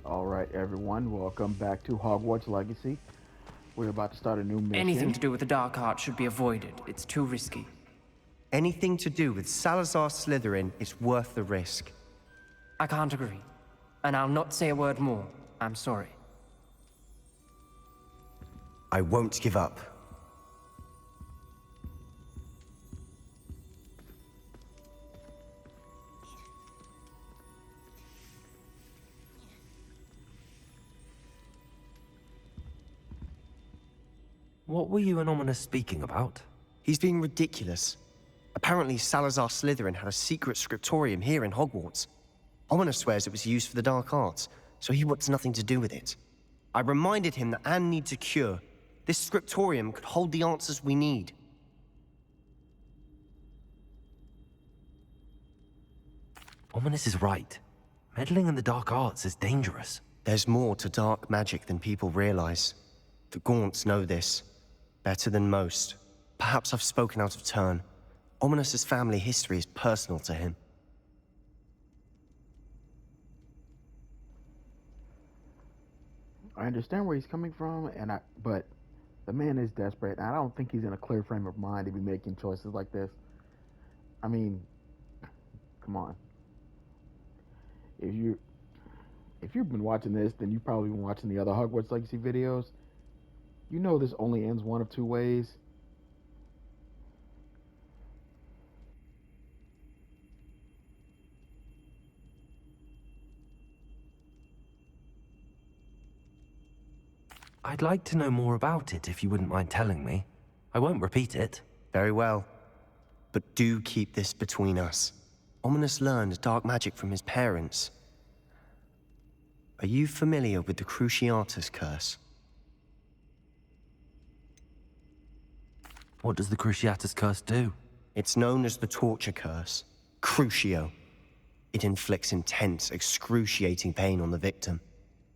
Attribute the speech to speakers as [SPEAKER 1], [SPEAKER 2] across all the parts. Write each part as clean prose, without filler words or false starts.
[SPEAKER 1] All right, everyone, welcome back to Hogwarts Legacy. We're about to start a new
[SPEAKER 2] Anything
[SPEAKER 1] mission.
[SPEAKER 2] to do with the dark art should be avoided. It's too risky.
[SPEAKER 3] Anything to do with Salazar Slytherin is worth the risk.
[SPEAKER 2] I can't agree. And I'll not say a word more. I'm sorry.
[SPEAKER 3] I won't give up.
[SPEAKER 4] What were you and Ominous speaking about?
[SPEAKER 3] He's being ridiculous. Apparently, Salazar Slytherin had a secret scriptorium here in Hogwarts. Ominous swears it was used for the dark arts, so he wants nothing to do with it. I reminded him that Anne needs a cure. This scriptorium could hold the answers we need.
[SPEAKER 4] Ominous is right. Meddling in the dark arts is dangerous.
[SPEAKER 3] There's more to dark magic than people realize. The Gaunts know this. Better than most. Perhaps I've spoken out of turn. Ominous's family history is personal to him.
[SPEAKER 1] I understand where he's coming from, but the man is desperate, and I don't think he's in a clear frame of mind to be making choices like this. I mean, come on. If you if you've been watching this, then you've probably been watching the other Hogwarts Legacy videos. You know this only ends one of two ways.
[SPEAKER 4] I'd like to know more about it if you wouldn't mind telling me. I won't repeat it.
[SPEAKER 3] Very well. But do keep this between us. Ominous learned dark magic from his parents. Are you familiar with the Cruciatus curse?
[SPEAKER 4] What does the Cruciatus curse do?
[SPEAKER 3] It's known as the torture curse. Crucio. It inflicts intense, excruciating pain on the victim.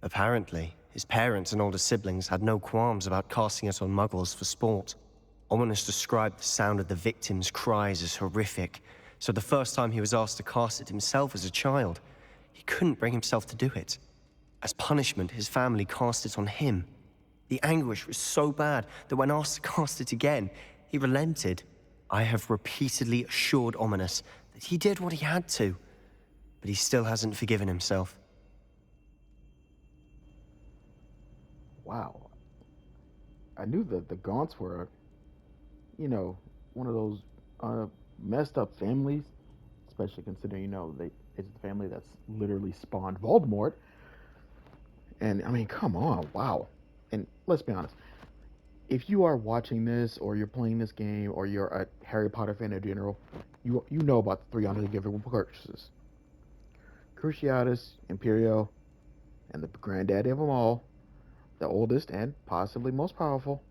[SPEAKER 3] Apparently, his parents and older siblings had no qualms about casting it on muggles for sport. Ominous described the sound of the victim's cries as horrific, so the first time he was asked to cast it himself as a child, he couldn't bring himself to do it. As punishment, his family cast it on him. The anguish was so bad that when asked to cast it again, he relented. I have repeatedly assured Ominous that he did what he had to, but he still hasn't forgiven himself.
[SPEAKER 1] Wow. I knew that the Gaunts were, one of those messed up families, especially considering, it's the family that's literally spawned Voldemort. And I mean, come on, wow. And let's be honest, if you are watching this, or you're playing this game, or you're a Harry Potter fan in general, you know about the three unforgivable curses: Cruciatus, Imperio, and the granddaddy of them all, the oldest and possibly most powerful,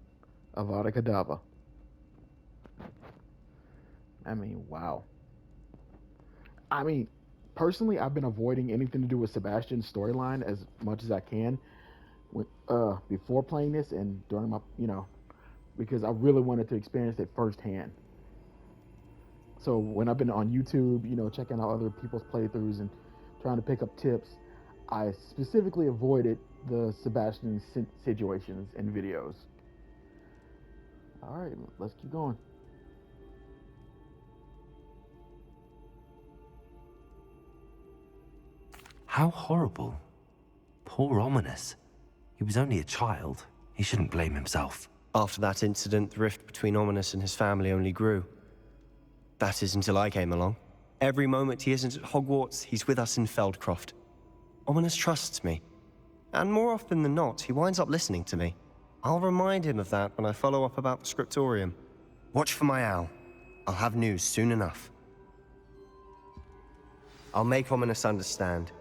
[SPEAKER 1] Avada Kedavra. I mean, wow. I mean, personally, I've been avoiding anything to do with Sebastian's storyline as much as I can before playing this and during my, because I really wanted to experience it firsthand. So when I've been on YouTube, checking out other people's playthroughs and trying to pick up tips, I specifically avoided the Sebastian situations and videos. All right, let's keep going.
[SPEAKER 4] How horrible. Poor Ominous. He was only a child. He shouldn't blame himself.
[SPEAKER 3] After that incident, the rift between Ominous and his family only grew. That is until I came along. Every moment he isn't at Hogwarts, he's with us in Feldcroft. Ominous trusts me. And more often than not, he winds up listening to me. I'll remind him of that when I follow up about the scriptorium. Watch for my owl. I'll have news soon enough. I'll make Ominous understand.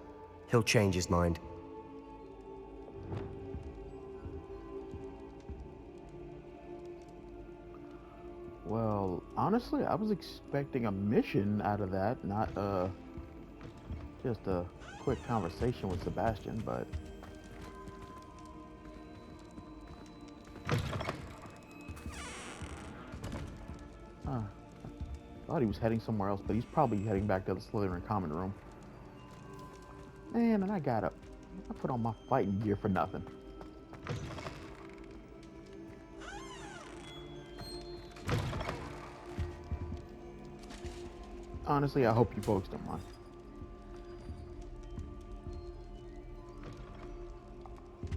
[SPEAKER 3] He'll change his mind.
[SPEAKER 1] Well, honestly, I was expecting a mission out of that, not just a quick conversation with Sebastian, but I thought he was heading somewhere else, but he's probably heading back to the Slytherin common room. Man, and I got I put on my fighting gear for nothing. Honestly, I hope you folks don't mind.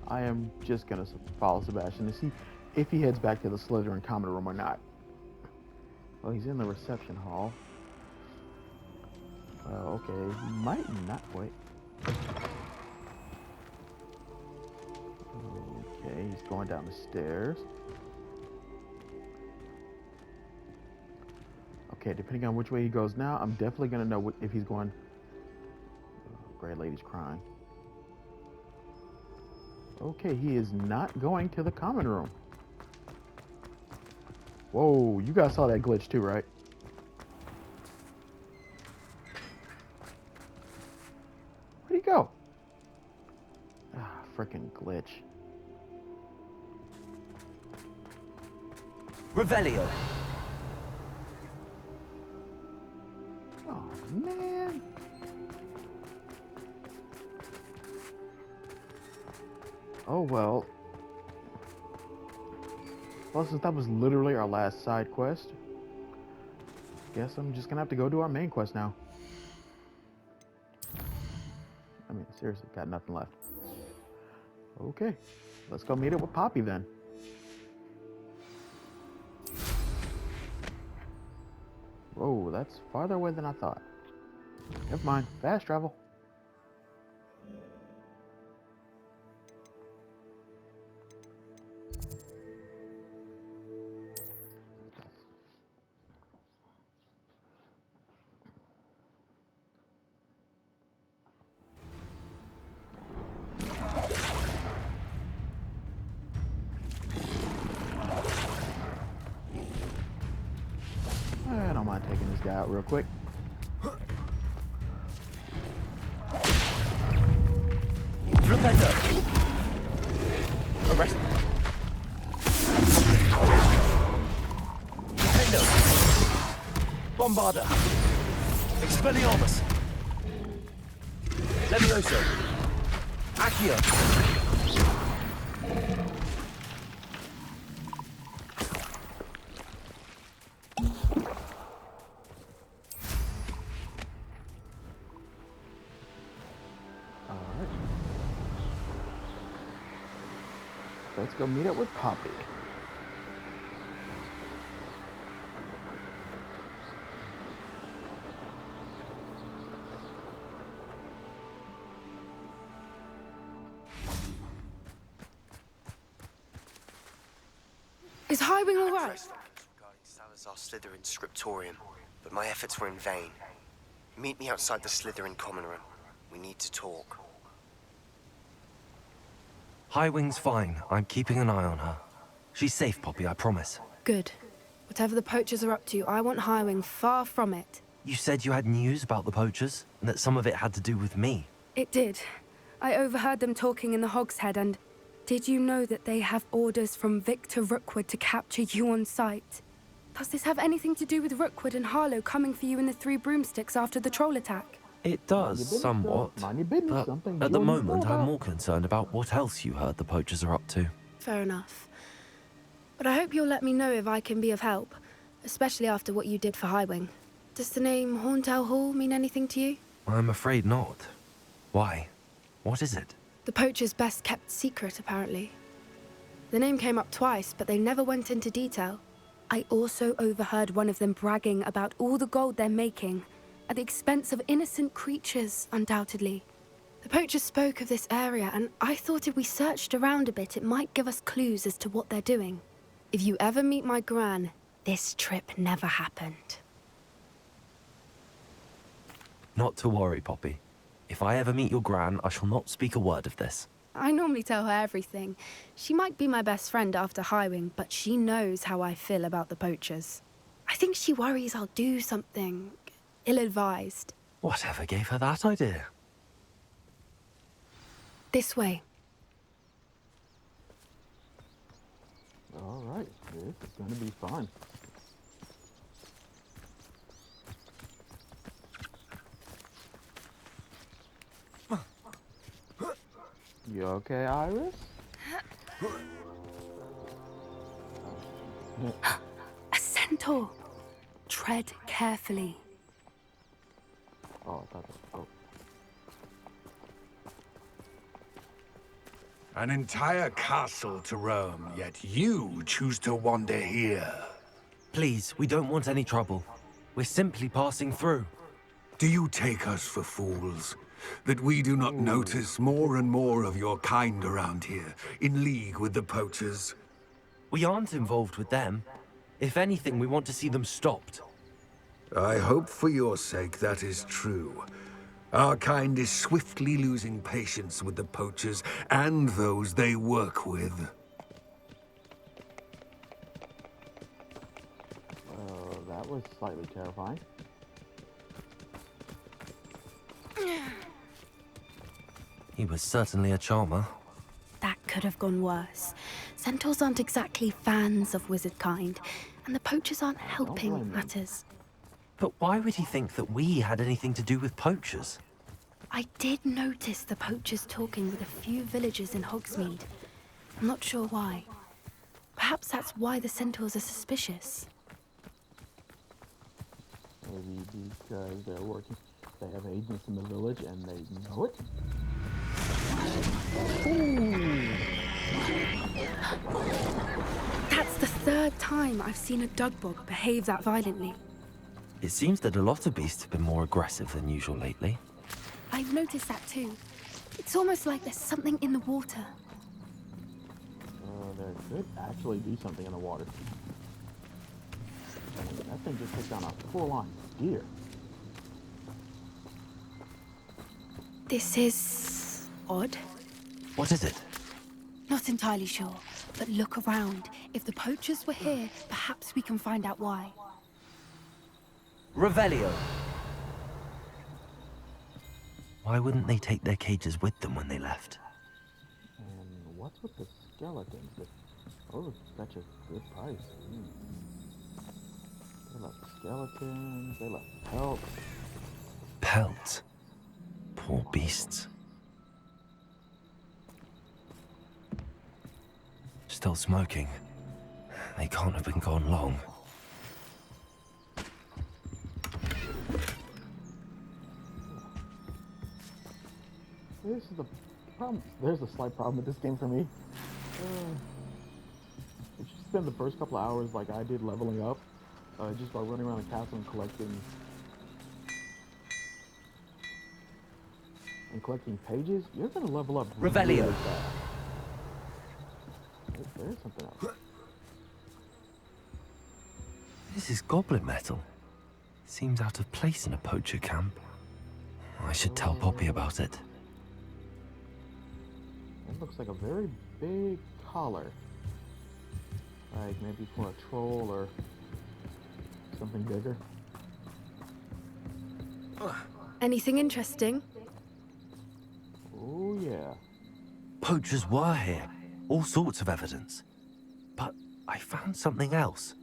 [SPEAKER 1] I am just gonna follow Sebastian to see if he heads back to the Slytherin common room or not. Well, he's in the reception hall. Well, okay, he might not. Wait. Okay, he's going down the stairs. Okay, depending on which way he goes now, I'm definitely gonna know if he's going. Oh, Grey Lady's crying. Okay, he is not going to the common room. Whoa, you guys saw that glitch too, right? Where'd he go? Ah, freaking glitch.
[SPEAKER 4] Revelio.
[SPEAKER 1] Oh, man. Oh, well. Well, since that was literally our last side quest, guess I'm just gonna have to go do our main quest now. I mean, seriously, got nothing left. Okay, let's go meet up with Poppy then. Whoa, that's farther away than I thought. Never mind, fast travel. I don't mind taking this guy out real quick.
[SPEAKER 4] Flipendo. Arrest. Flipendo. Bombarda. Expelliarmus. Levioso. Accio.
[SPEAKER 1] Alright. Let's go meet up with Poppy.
[SPEAKER 5] Is Highwing all right?
[SPEAKER 3] Regarding Salazar's Slytherin scriptorium, but my efforts were in vain. Meet me outside the Slytherin common room. We need to talk.
[SPEAKER 4] Highwing's fine. I'm keeping an eye on her. She's safe, Poppy, I promise.
[SPEAKER 5] Good. Whatever the poachers are up to, I want Highwing far from it.
[SPEAKER 4] You said you had news about the poachers, and that some of it had to do with me.
[SPEAKER 5] It did. I overheard them talking in the Hogshead, and did you know that they have orders from Victor Rookwood to capture you on sight? Does this have anything to do with Rookwood and Harlow coming for you in the Three Broomsticks after the troll attack?
[SPEAKER 4] It does, somewhat.
[SPEAKER 1] Mind your business,
[SPEAKER 4] But
[SPEAKER 1] something
[SPEAKER 4] at the
[SPEAKER 1] you
[SPEAKER 4] moment,
[SPEAKER 1] know
[SPEAKER 4] I'm
[SPEAKER 1] about.
[SPEAKER 4] more concerned about what else you heard the poachers are up to.
[SPEAKER 5] Fair enough. But I hope you'll let me know if I can be of help, especially after what you did for Highwing. Does the name Horntail Hall mean anything to you?
[SPEAKER 4] I'm afraid not. Why? What is it?
[SPEAKER 5] The poachers' best kept secret, apparently. The name came up twice, but they never went into detail. I also overheard one of them bragging about all the gold they're making, at the expense of innocent creatures, undoubtedly. The poachers spoke of this area, and I thought if we searched around a bit, it might give us clues as to what they're doing. If you ever meet my gran, this trip never happened.
[SPEAKER 4] Not to worry, Poppy. If I ever meet your gran, I shall not speak a word of this.
[SPEAKER 5] I normally tell her everything. She might be my best friend after Highwing, but she knows how I feel about the poachers. I think she worries I'll do something ill-advised.
[SPEAKER 4] Whatever gave her that idea?
[SPEAKER 5] This way.
[SPEAKER 1] Alright, this is gonna be fun. You okay, Iris?
[SPEAKER 5] A centaur! Tread carefully.
[SPEAKER 1] Oh, I thought that. Oh.
[SPEAKER 6] An entire castle to roam, yet you choose to wander here.
[SPEAKER 4] Please, we don't want any trouble. We're simply passing through.
[SPEAKER 6] Do you take us for fools? That we do not notice more and more of your kind around here, in league with the poachers?
[SPEAKER 4] We aren't involved with them. If anything, we want to see them stopped.
[SPEAKER 6] I hope for your sake that is true. Our kind is swiftly losing patience with the poachers and those they work with.
[SPEAKER 1] That was slightly terrifying.
[SPEAKER 4] He was certainly a charmer.
[SPEAKER 5] That could have gone worse. Centaurs aren't exactly fans of wizard kind, and the poachers aren't
[SPEAKER 1] blame
[SPEAKER 5] helping
[SPEAKER 1] them.
[SPEAKER 5] matters.
[SPEAKER 4] But why would he think that we had anything to do with poachers?
[SPEAKER 5] I did notice the poachers talking with a few villagers in Hogsmeade. I'm not sure why. Perhaps that's why the centaurs are suspicious.
[SPEAKER 1] Maybe because they're working. They have agents in the village and they know it.
[SPEAKER 5] That's the third time I've seen a dugbog behave that violently.
[SPEAKER 4] It seems that a lot of beasts have been more aggressive than usual lately.
[SPEAKER 5] I've noticed that too. It's almost like there's something in the water.
[SPEAKER 1] There could actually be something in the water. I mean, that thing just took down a full-on deer.
[SPEAKER 5] This is odd.
[SPEAKER 4] What is it?
[SPEAKER 5] Not entirely sure, but look around. If the poachers were here, perhaps we can find out why.
[SPEAKER 4] Revelio. Why wouldn't they take their cages with them when they left?
[SPEAKER 1] And what's with the skeletons? Those are such a good price. They left skeletons, they left pelts.
[SPEAKER 4] Pelts. Poor beasts. Still smoking. They can't have been gone long.
[SPEAKER 1] This is the problem. There's a slight problem with this game for me. If you spend the first couple of hours like I did leveling up, just by running around the castle and collecting pages, you're gonna level up
[SPEAKER 4] Revelio.
[SPEAKER 1] really fast. There's something else.
[SPEAKER 4] This is goblin metal. Seems out of place in a poacher camp. I should tell Poppy about it.
[SPEAKER 1] It looks like a very big collar. Like maybe for a troll or something bigger.
[SPEAKER 5] Anything interesting?
[SPEAKER 1] Oh yeah.
[SPEAKER 4] Poachers were here. All sorts of evidence. But I found something else.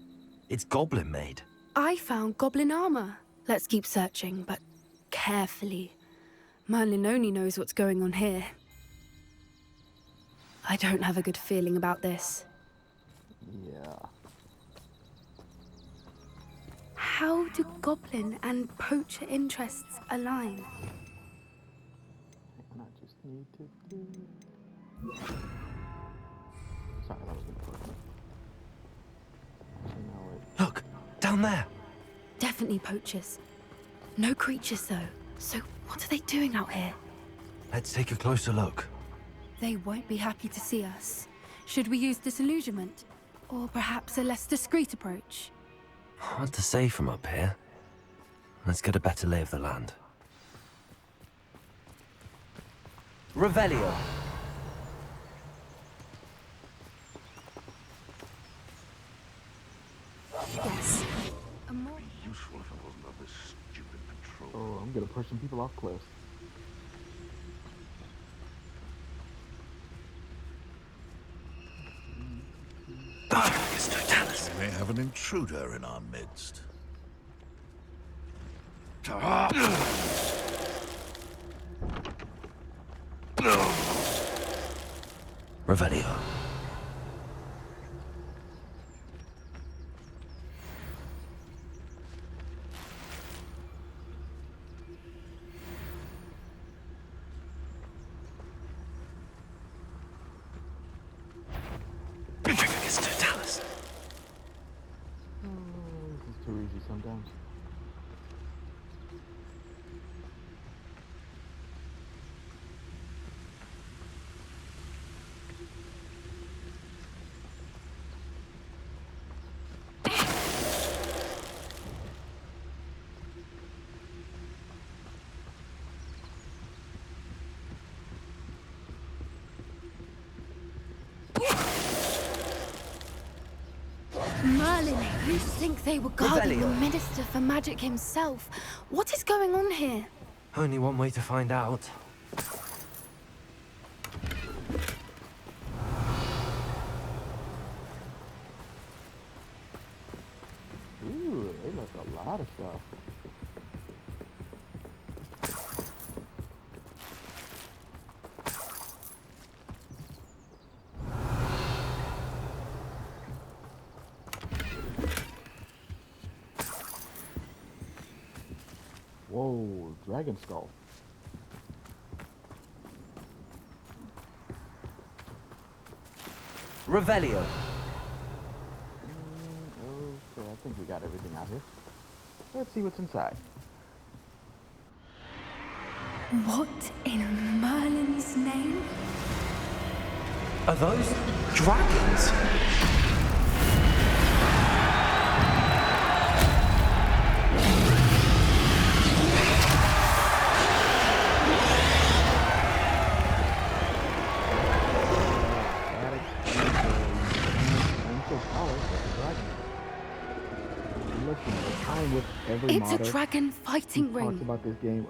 [SPEAKER 4] It's goblin made.
[SPEAKER 5] I found goblin armor. Let's keep searching, but carefully. Merlin only knows what's going on here. I don't have a good feeling about this.
[SPEAKER 1] Yeah.
[SPEAKER 5] How do goblin and poacher interests align?
[SPEAKER 1] And I just need to do. Sorry, that was important. Actually, no, wait.
[SPEAKER 4] Look, down there.
[SPEAKER 5] Definitely poachers. No creatures though. So what are they doing out here?
[SPEAKER 4] Let's take a closer look.
[SPEAKER 5] They won't be happy to see us. Should we use disillusionment? Or perhaps a less discreet approach?
[SPEAKER 4] Hard to say from up here. Let's get a better lay of the land. Revelio.
[SPEAKER 5] Yes. A more
[SPEAKER 7] Useful if it wasn't of this stupid patrol.
[SPEAKER 1] Oh, I'm gonna push some people off cliffs.
[SPEAKER 7] We may have an intruder in our midst.
[SPEAKER 4] Revelio.
[SPEAKER 1] This is too easy sometimes.
[SPEAKER 5] Merlin, you think they were guarding the Minister for Magic himself? What is going on here?
[SPEAKER 4] Only one way to find out.
[SPEAKER 1] Ooh, they left a lot of stuff. Whoa, dragon skull.
[SPEAKER 4] Revelio.
[SPEAKER 1] Okay, I think we got everything out here. Let's see what's inside.
[SPEAKER 5] What in Merlin's name?
[SPEAKER 4] Are those dragons?
[SPEAKER 5] It's a dragon fighting ring.
[SPEAKER 1] Talks about this game.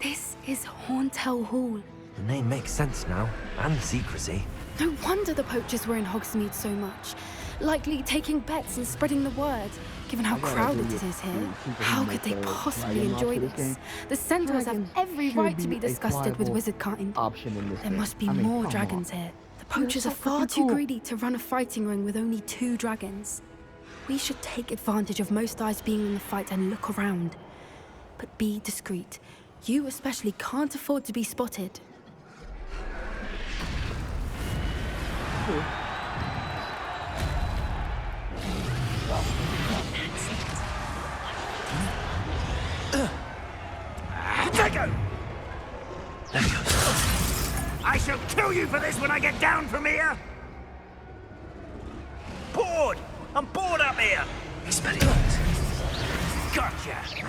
[SPEAKER 5] This is Hauntel Hall.
[SPEAKER 4] The name makes sense now, and the secrecy.
[SPEAKER 5] No wonder the poachers were in Hogsmeade so much. Likely taking bets and spreading the word. Given how crowded it is here, how could they possibly enjoy this? The Centaurs have every right to be disgusted with wizardkind.
[SPEAKER 1] Option in this
[SPEAKER 5] There
[SPEAKER 1] game.
[SPEAKER 5] must be
[SPEAKER 1] I mean,
[SPEAKER 5] more
[SPEAKER 1] come
[SPEAKER 5] dragons
[SPEAKER 1] on.
[SPEAKER 5] here. The poachers are
[SPEAKER 1] so
[SPEAKER 5] far
[SPEAKER 1] freaking
[SPEAKER 5] too
[SPEAKER 1] cool.
[SPEAKER 5] greedy to run a fighting ring with only 2 dragons. We should take advantage of most eyes being in the fight and look around. But be discreet. You especially can't afford to be spotted.
[SPEAKER 8] Drago! I shall kill you for this when I get down from here! Bored! I'm bored up here! Expelliarmus! Gotcha!
[SPEAKER 1] She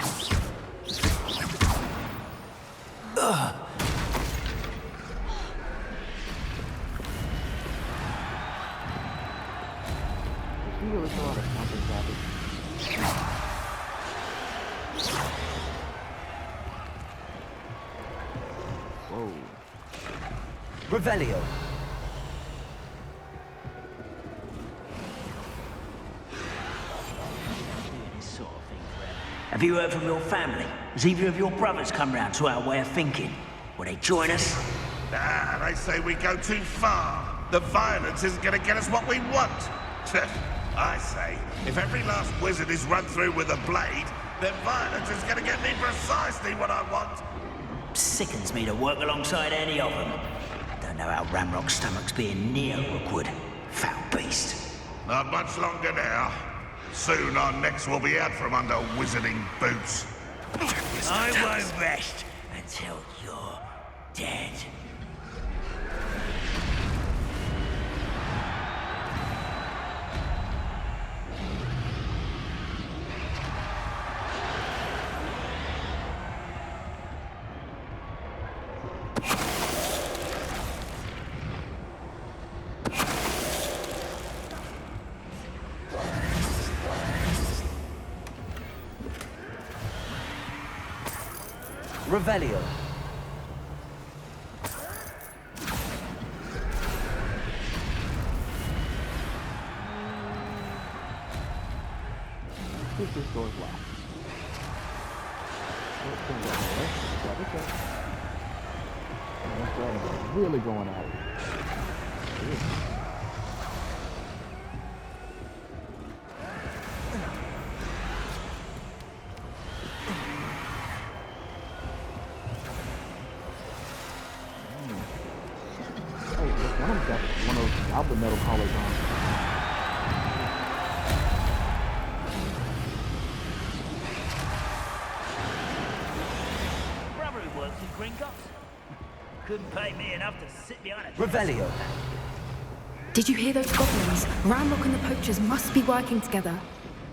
[SPEAKER 1] really throw out a counter savage. Whoa.
[SPEAKER 4] Revelio.
[SPEAKER 8] Have you heard from your family? Has either of your brothers come round to our way of thinking? Will they join us?
[SPEAKER 7] Ah, they say we go too far. The violence isn't going to get us what we want. I say, if every last wizard is run through with a blade, then violence is going to get me precisely what I want.
[SPEAKER 8] Sickens me to work alongside any of them. Don't know how Ramrock's stomach's being near Rookwood. Foul beast.
[SPEAKER 7] Not much longer now. Soon our necks will be out from under wizarding boots.
[SPEAKER 8] I won't rest until you're dead.
[SPEAKER 4] Revelio.
[SPEAKER 1] Think this door's locked. This dragon's really going at it. Hey, look, one of them's got one of those goblin metal collars on.
[SPEAKER 8] Brother who works in Gringotts. Couldn't pay me enough to sit behind a...
[SPEAKER 4] Revelio.
[SPEAKER 5] Did you hear those goblins? Ramrock and the poachers must be working together.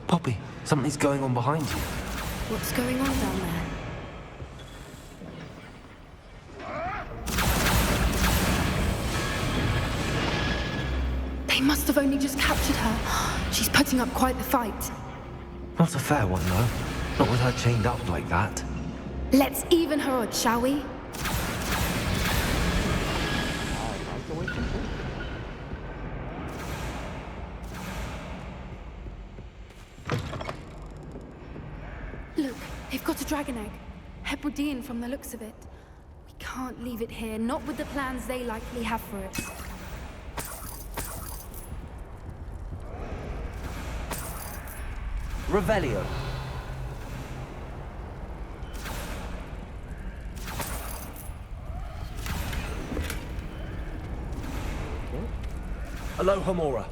[SPEAKER 4] Poppy, something's going on behind you.
[SPEAKER 5] What's going on down there? They must have only just captured her. She's putting up quite the fight.
[SPEAKER 4] Not a fair one, though. Not with her chained up like that.
[SPEAKER 5] Let's even her odds, shall we? Look, they've got a dragon egg. Hebridean from the looks of it. We can't leave it here, not with the plans they likely have for it.
[SPEAKER 4] Revelio. Aloha Mora.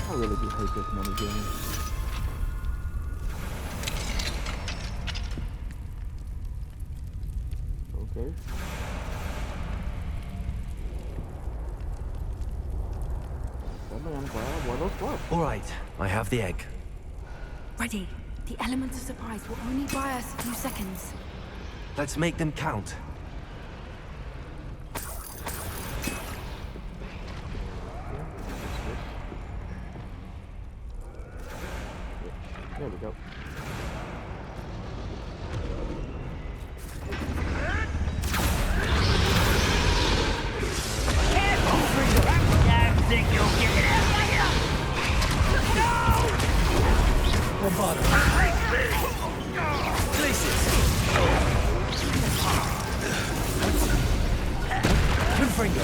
[SPEAKER 1] I really do hate this mini game. Okay. I'm glad I wore those gloves.
[SPEAKER 4] All right, I have the egg.
[SPEAKER 5] Ready. The element of surprise will only buy us a few seconds.
[SPEAKER 4] Let's make them count.
[SPEAKER 1] There we go.
[SPEAKER 8] Think you'll get it out of here?
[SPEAKER 4] Places. Confringo.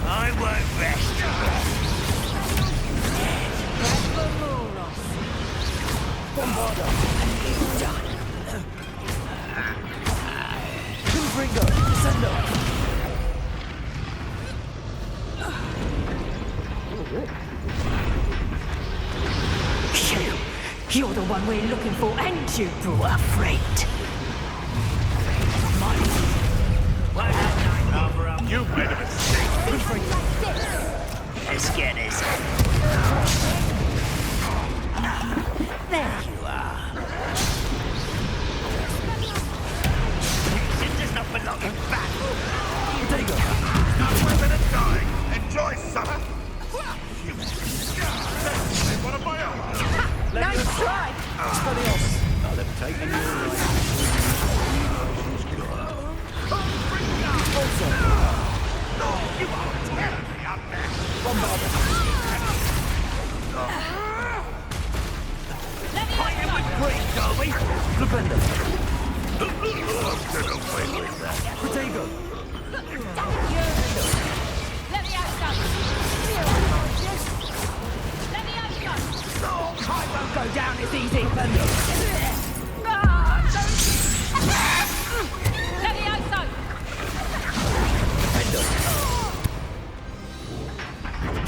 [SPEAKER 8] I won't rest.
[SPEAKER 4] Bombarda. Confringo. Descendo.
[SPEAKER 9] You're the one we're looking for, and you brought a friend.
[SPEAKER 7] You made a mistake.
[SPEAKER 8] Let's get this. There you are. You just not belonging back.
[SPEAKER 4] There you go.
[SPEAKER 7] No women are dying. Enjoy summer. What am I on?
[SPEAKER 9] Nice try!
[SPEAKER 7] I'll have taken you you are terribly up there.
[SPEAKER 8] Fighting with great, are we?
[SPEAKER 4] Flipendo.
[SPEAKER 7] I'm gonna win with that.
[SPEAKER 4] Protego.
[SPEAKER 9] Let me out, son! Let me out, son! I won't go down as easy! Let me out, son!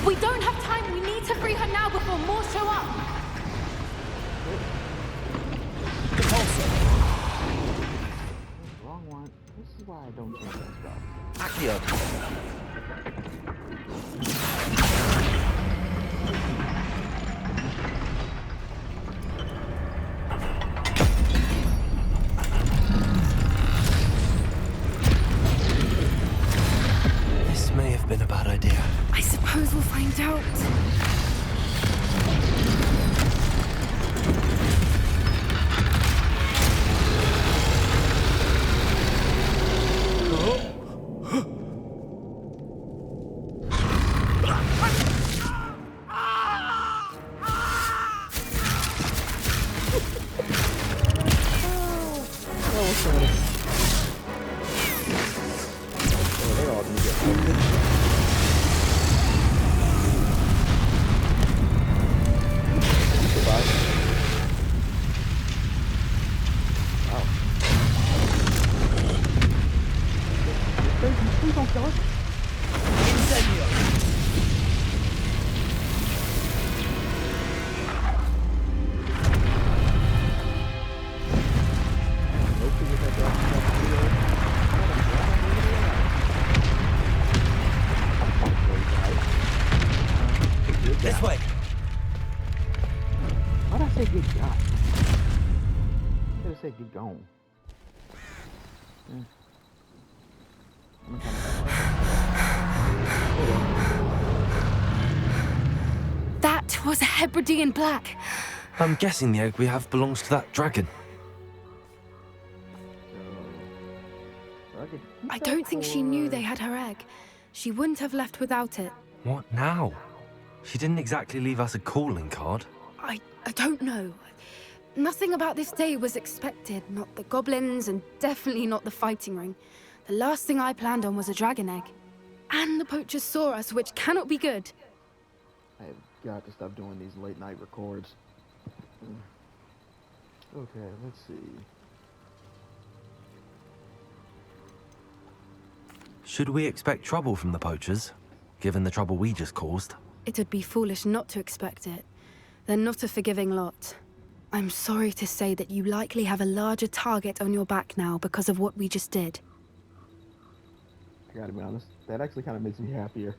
[SPEAKER 5] We don't have time. We need to free her now before more show up.
[SPEAKER 1] Wrong one. This is why I don't think that's right.
[SPEAKER 4] Accio. This may have been a bad idea.
[SPEAKER 5] I suppose we'll find out.
[SPEAKER 1] Please don't kill us.
[SPEAKER 4] This way.
[SPEAKER 1] Why'd I say get shot? Should have said get gone.
[SPEAKER 5] That was a Hebridean black.
[SPEAKER 4] I'm guessing the egg we have belongs to that dragon.
[SPEAKER 5] I don't think she knew they had her egg. She wouldn't have left without it.
[SPEAKER 4] What now? She didn't exactly leave us a calling card.
[SPEAKER 5] I don't know. Nothing about this day was expected. Not the goblins, and definitely not the fighting ring. The last thing I planned on was a dragon egg. And the poachers saw us, which cannot be good.
[SPEAKER 1] I have got to stop doing these late night records. Okay, let's see.
[SPEAKER 4] Should we expect trouble from the poachers, given the trouble we just caused?
[SPEAKER 5] It would be foolish not to expect it. They're not a forgiving lot. I'm sorry to say that you likely have a larger target on your back now because of what we just did.
[SPEAKER 1] I gotta be honest, that actually kind of makes me happier.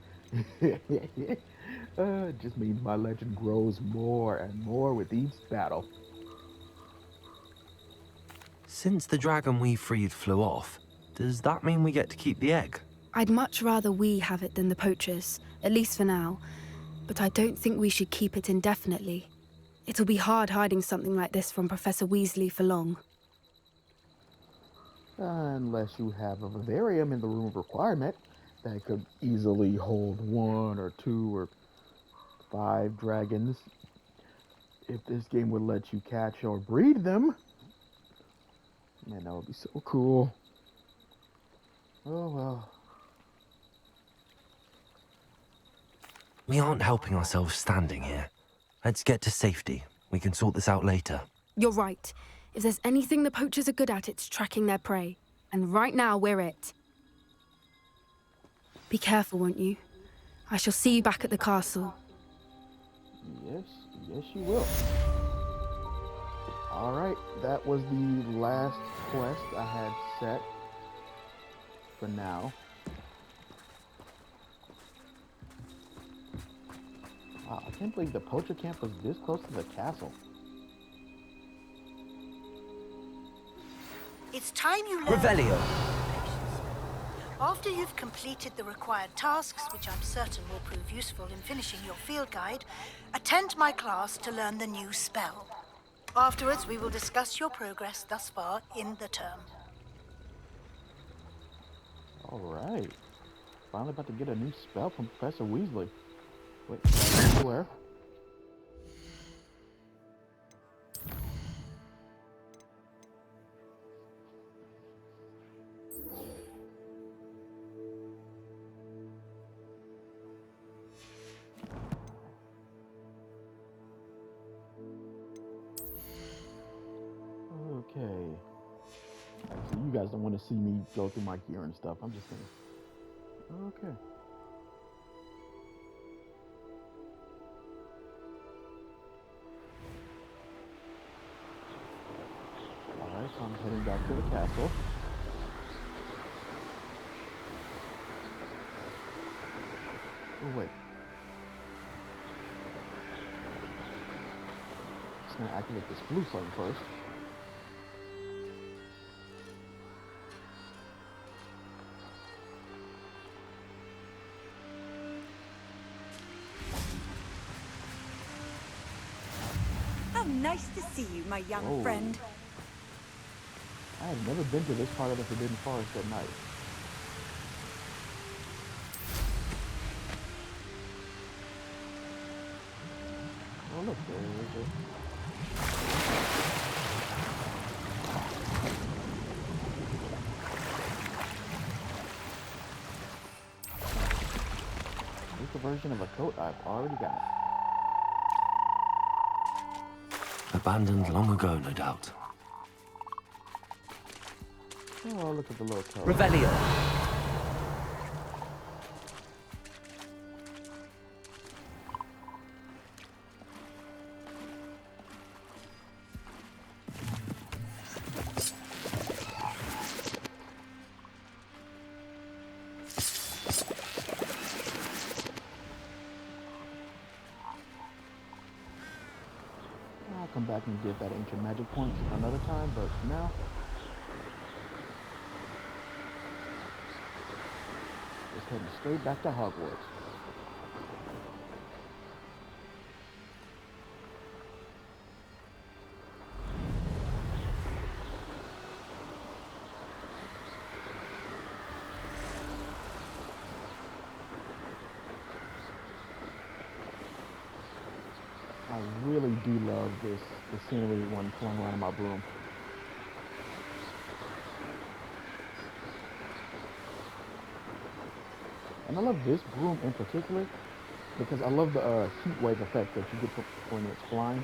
[SPEAKER 1] It just means my legend grows more and more with each battle.
[SPEAKER 4] Since the dragon we freed flew off, does that mean we get to keep the egg?
[SPEAKER 5] I'd much rather we have it than the poachers, at least for now. But I don't think we should keep it indefinitely. It'll be hard hiding something like this from Professor Weasley for long.
[SPEAKER 1] Unless you have a vivarium in the room of requirement that could easily hold 1 or 2 or 5 dragons. If this game would let you catch or breed them, man, that would be so cool. Oh well.
[SPEAKER 4] We aren't helping ourselves standing here. Let's get to safety. We can sort this out later.
[SPEAKER 5] You're right. If there's anything the poachers are good at, it's tracking their prey. And right now, we're it. Be careful, won't you? I shall see you back at the castle.
[SPEAKER 1] Yes, you will. Alright, that was the last quest I had set for now. Wow, I can't believe the poacher camp was this close to the castle.
[SPEAKER 10] It's time you learn.
[SPEAKER 4] Revelio.
[SPEAKER 10] After you've completed the required tasks, which I'm certain will prove useful in finishing your field guide, attend my class to learn the new spell. Afterwards, we will discuss your progress thus far in the term.
[SPEAKER 1] Alright. Finally about to get a new spell from Professor Weasley. Wait, where? Okay. So you guys don't want to see me go through my gear and stuff. I'm just gonna... Okay. Alright, so I'm heading back to the castle. Oh, wait. Just gonna activate this blue flame first.
[SPEAKER 11] How nice to see you, my young friend.
[SPEAKER 1] I have never been to this part of the Forbidden Forest at night. Oh look, there is a... a version of a coat I've already got.
[SPEAKER 4] Abandoned long ago, no doubt.
[SPEAKER 1] Oh, look at the little coat.
[SPEAKER 9] Revelio.
[SPEAKER 1] I'll come back and get that ancient magic point another time, but for now, just heading straight back to Hogwarts. I really do love the scenery when flying around on my broom. And I love this broom in particular because I love the heat wave effect that you get when it's flying.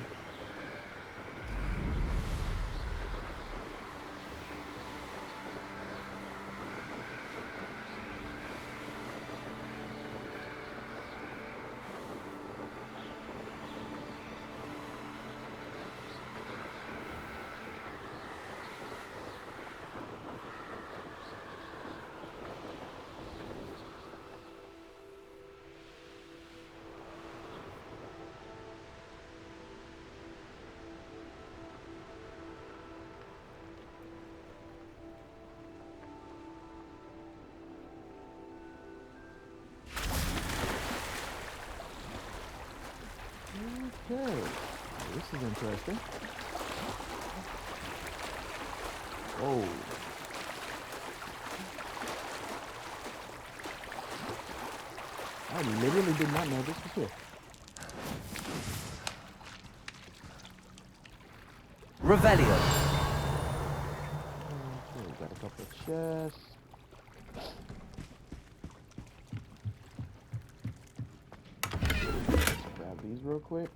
[SPEAKER 1] Okay, this is interesting. Oh. I literally did not know this was here.
[SPEAKER 9] Revelio.
[SPEAKER 1] Okay, we got a couple of chests. Grab these real quick.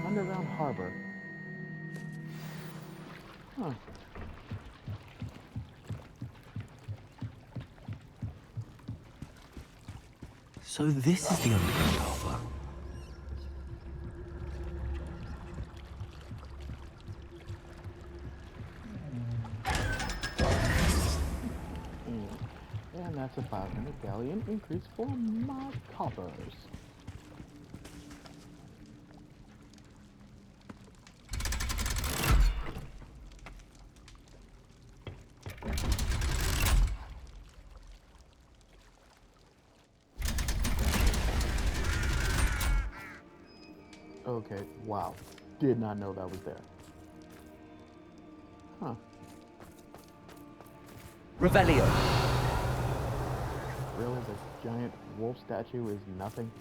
[SPEAKER 1] Underground harbor. Huh.
[SPEAKER 4] So this is the underground harbor.
[SPEAKER 1] And that's a 500 galleon increase for my coppers. Okay, wow. Did not know that was there. Huh.
[SPEAKER 9] Revelio.
[SPEAKER 1] Really? This giant wolf statue is nothing?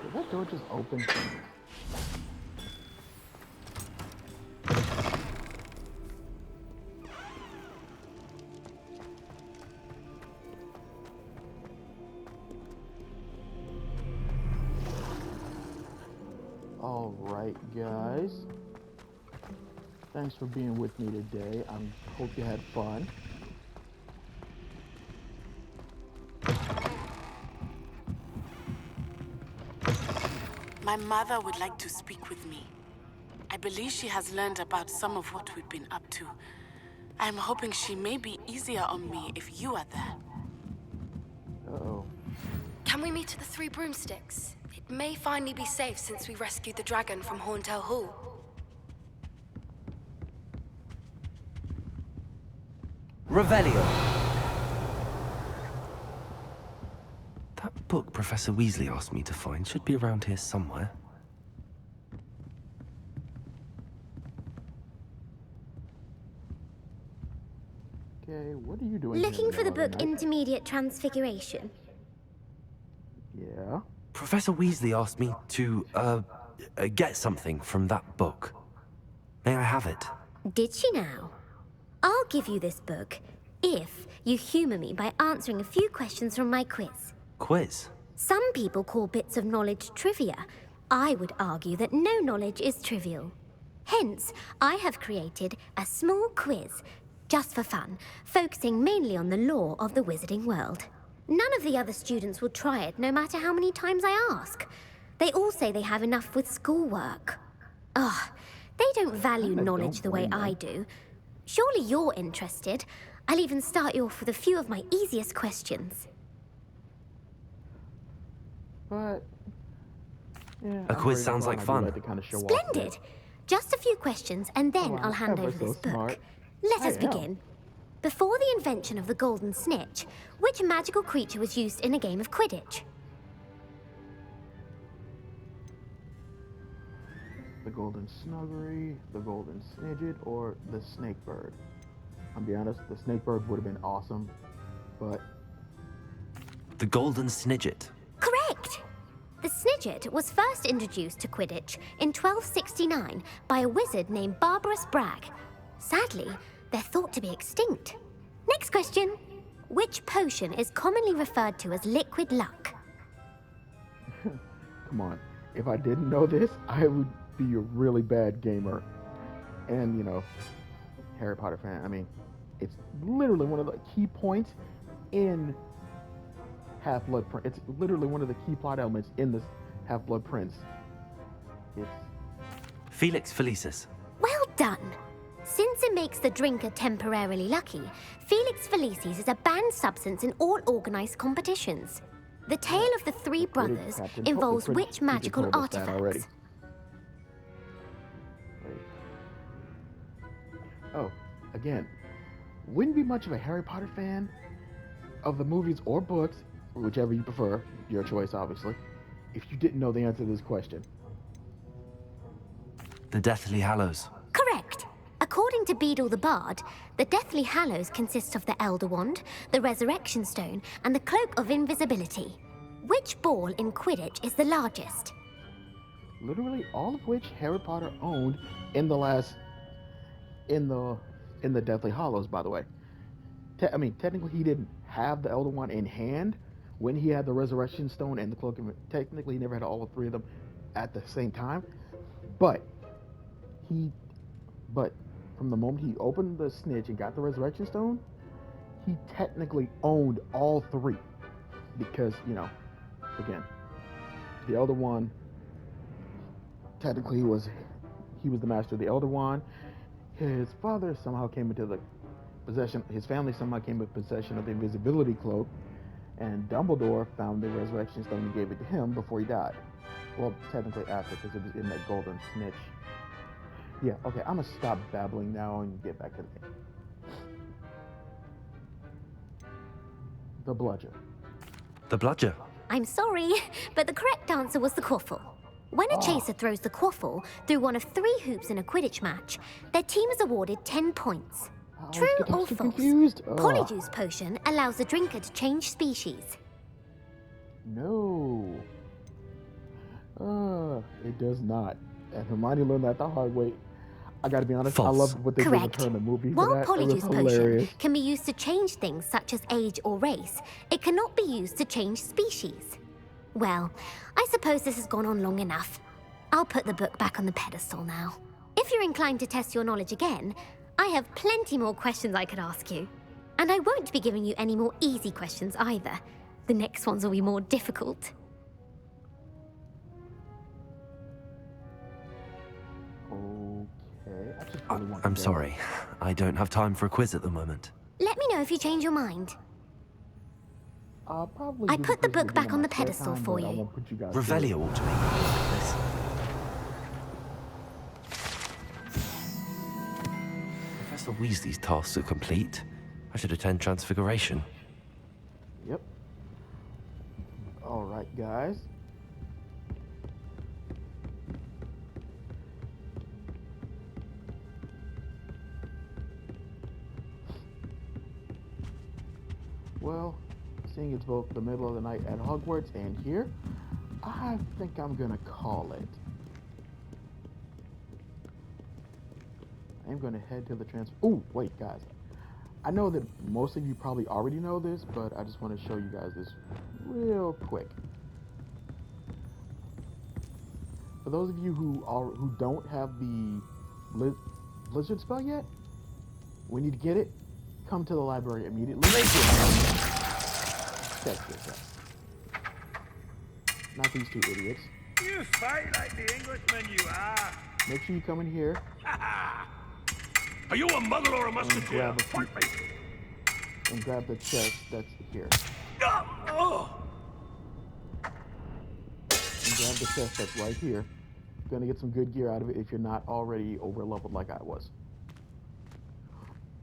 [SPEAKER 1] Did that door just open? Alright, guys. Thanks for being with me today. I hope you had fun.
[SPEAKER 12] My mother would like to speak with me. I believe she has learned about some of what we've been up to. I'm hoping she may be easier on me if you are there.
[SPEAKER 1] Uh-oh.
[SPEAKER 5] Can we meet at the Three Broomsticks? It may finally be safe since we rescued the dragon from Horntail Hall.
[SPEAKER 9] Revelio.
[SPEAKER 4] That book Professor Weasley asked me to find should be around here somewhere.
[SPEAKER 1] Okay, what are you doing here in
[SPEAKER 13] Looking for the
[SPEAKER 1] middle of
[SPEAKER 13] book
[SPEAKER 1] night?
[SPEAKER 13] Intermediate Transfiguration?
[SPEAKER 1] Yeah.
[SPEAKER 4] Professor Weasley asked me to, get something from that book. May I have it?
[SPEAKER 13] Did she now? I'll give you this book if you humour me by answering a few questions from my quiz.
[SPEAKER 4] Quiz?
[SPEAKER 13] Some people call bits of knowledge trivia. I would argue that no knowledge is trivial. Hence, I have created a small quiz, just for fun, focusing mainly on the lore of the wizarding world. None of the other students will try it, no matter how many times I ask. They all say they have enough with schoolwork. Ugh, they don't value knowledge the way I do. Surely you're interested. I'll even start you off with a few of my easiest questions.
[SPEAKER 1] But yeah,
[SPEAKER 4] A quiz sounds like fun.
[SPEAKER 13] Splendid! Just a few questions, and then I'll hand over this book. Let us begin. Before the invention of the golden snitch, which magical creature was used in a game of Quidditch?
[SPEAKER 1] The golden snuggery, the golden snidget, or the snake bird. I'll be honest, the snake bird would have been awesome, but...
[SPEAKER 4] The golden snidget.
[SPEAKER 13] Correct! The snidget was first introduced to Quidditch in 1269 by a wizard named Barbarous Bragg. Sadly, they're thought to be extinct. Next question. Which potion is commonly referred to as liquid luck?
[SPEAKER 1] Come on. If I didn't know this, I would be a really bad gamer. And, you know, Harry Potter fan. I mean, it's literally one of the key points in Half-Blood Prince. It's literally one of the key plot elements in this Half-Blood Prince. It's...
[SPEAKER 4] Felix Felicis.
[SPEAKER 13] Well done! Since it makes the drinker temporarily lucky, Felix Felicis is a banned substance in all organized competitions. The tale of the three brothers involves which magical artifacts?
[SPEAKER 1] Oh, again, wouldn't be much of a Harry Potter fan of the movies or books, whichever you prefer, your choice obviously, if you didn't know the answer to this question.
[SPEAKER 4] The Deathly Hallows.
[SPEAKER 13] Correct. According to Beedle the Bard, the Deathly Hallows consists of the Elder Wand, the Resurrection Stone, and the Cloak of Invisibility. Which ball in Quidditch is the largest?
[SPEAKER 1] Literally all of which Harry Potter owned in the Deathly Hallows, by the way. I mean, technically he didn't have the Elder Wand in hand when he had the Resurrection Stone and the Cloak of... Technically he never had all three of them at the same time, but from the moment he opened the snitch and got the Resurrection Stone, he technically owned all three. Because, you know, again, the Elder Wand, technically he was the master of the Elder Wand. His father somehow came into the possession, his family somehow came into possession of the Invisibility Cloak, and Dumbledore found the Resurrection Stone and gave it to him before he died. Well, technically after, because it was in that golden snitch. Yeah, okay, I'm gonna stop babbling now and get back to the game. The bludger.
[SPEAKER 4] The bludger.
[SPEAKER 13] I'm sorry, but the correct answer was the quaffle. When a chaser throws the quaffle through one of 3 hoops in a Quidditch match, their team is awarded 10 points. True or false? Polyjuice potion allows the drinker to change species.
[SPEAKER 1] No. It does not. And Hermione learned that the hard way. I gotta be honest,
[SPEAKER 4] false.
[SPEAKER 1] I love what they did in the the movie.
[SPEAKER 13] While Polyjuice potion can be used to change things such as age or race, it cannot be used to change species. Well, I suppose this has gone on long enough. I'll put the book back on the pedestal now. If you're inclined to test your knowledge again, I have plenty more questions I could ask you. And I won't be giving you any more easy questions either. The next ones will be more difficult.
[SPEAKER 4] I'm sorry. I don't have time for a quiz at the moment.
[SPEAKER 13] Let me know if you change your mind. I put the book back on the pedestal for you.
[SPEAKER 4] Revelio ought to be this. Professor Weasley's tasks are complete. I should attend Transfiguration.
[SPEAKER 1] Yep. All right, guys. Well, seeing it's both the middle of the night at Hogwarts and here, I think I'm gonna call it. I'm gonna head to the transfer. Oh, wait, guys. I know that most of you probably already know this, but I just want to show you guys this real quick. For those of you who don't have the Blizzard spell yet, when you get it, come to the library immediately. Check this out. Not these two idiots.
[SPEAKER 14] You fight like the Englishman you are.
[SPEAKER 1] Make sure you come in here.
[SPEAKER 14] Are you a muggle or a musketeer?
[SPEAKER 1] And grab the chest that's here. And grab the chest that's right here. You're gonna get some good gear out of it if you're not already over leveled like I was.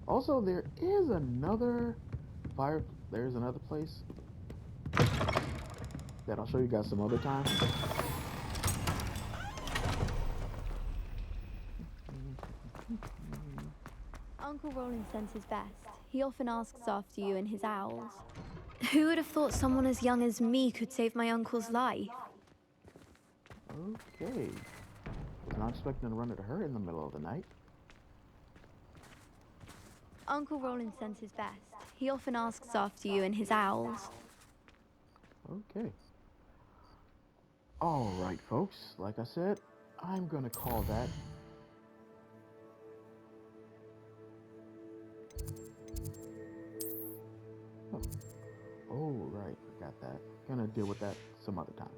[SPEAKER 1] Also, there is another fire. There's another place that I'll show you guys some other time.
[SPEAKER 15] Uncle Roland senses best. He often asks after you and his owls. Who would have thought someone as young as me could save my uncle's life?
[SPEAKER 1] Okay. Was not expecting to run into her in the middle of the night.
[SPEAKER 15] Uncle Roland senses best. He often asks after you and his owls.
[SPEAKER 1] Okay. Alright, folks. Like I said, I'm gonna call that. Oh, right. Forgot that. Gonna deal with that some other time.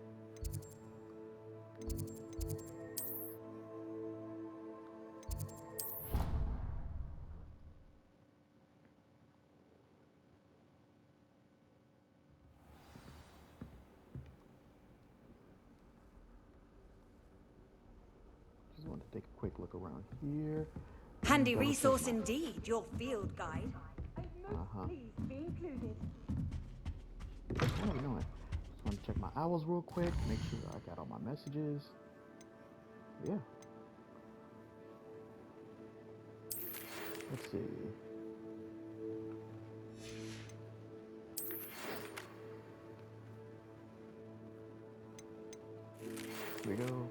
[SPEAKER 1] Just want to take a quick look around here.
[SPEAKER 11] Handy resource indeed, your field guide.
[SPEAKER 15] Please be included.
[SPEAKER 1] What are we doing? Just want to check my owls real quick, make sure I got all my messages. Yeah. Let's see. Here we go.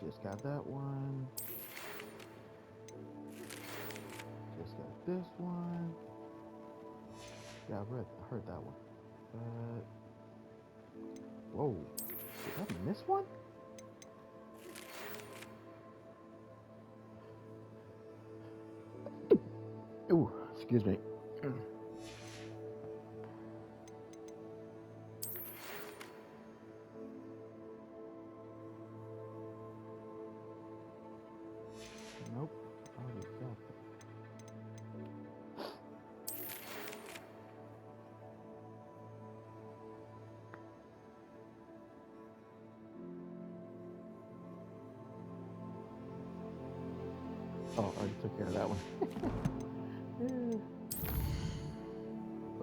[SPEAKER 1] Just got that one. Just got this one. Yeah, I heard that one. Whoa. Did I miss one? Ooh, excuse me. Nope. Already got that. Oh, I already took care of that one. Yeah.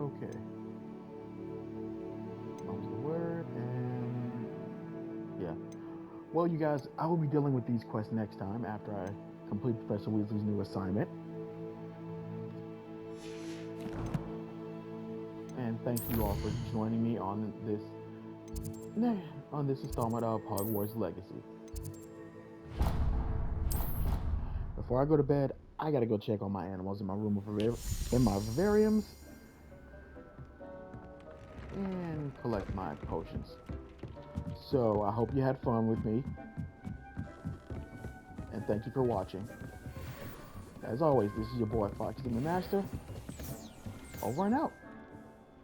[SPEAKER 1] Okay. That was the word, and yeah. Well, you guys, I will be dealing with these quests next time after I complete Professor Weasley's new assignment. And thank you all for joining me on this installment of Hogwarts Legacy. Before I go to bed, I gotta go check on my animals in my room in my vivariums and collect my potions. So I hope you had fun with me, and thank you for watching. As always, this is your boy Fox the Master. Over and out.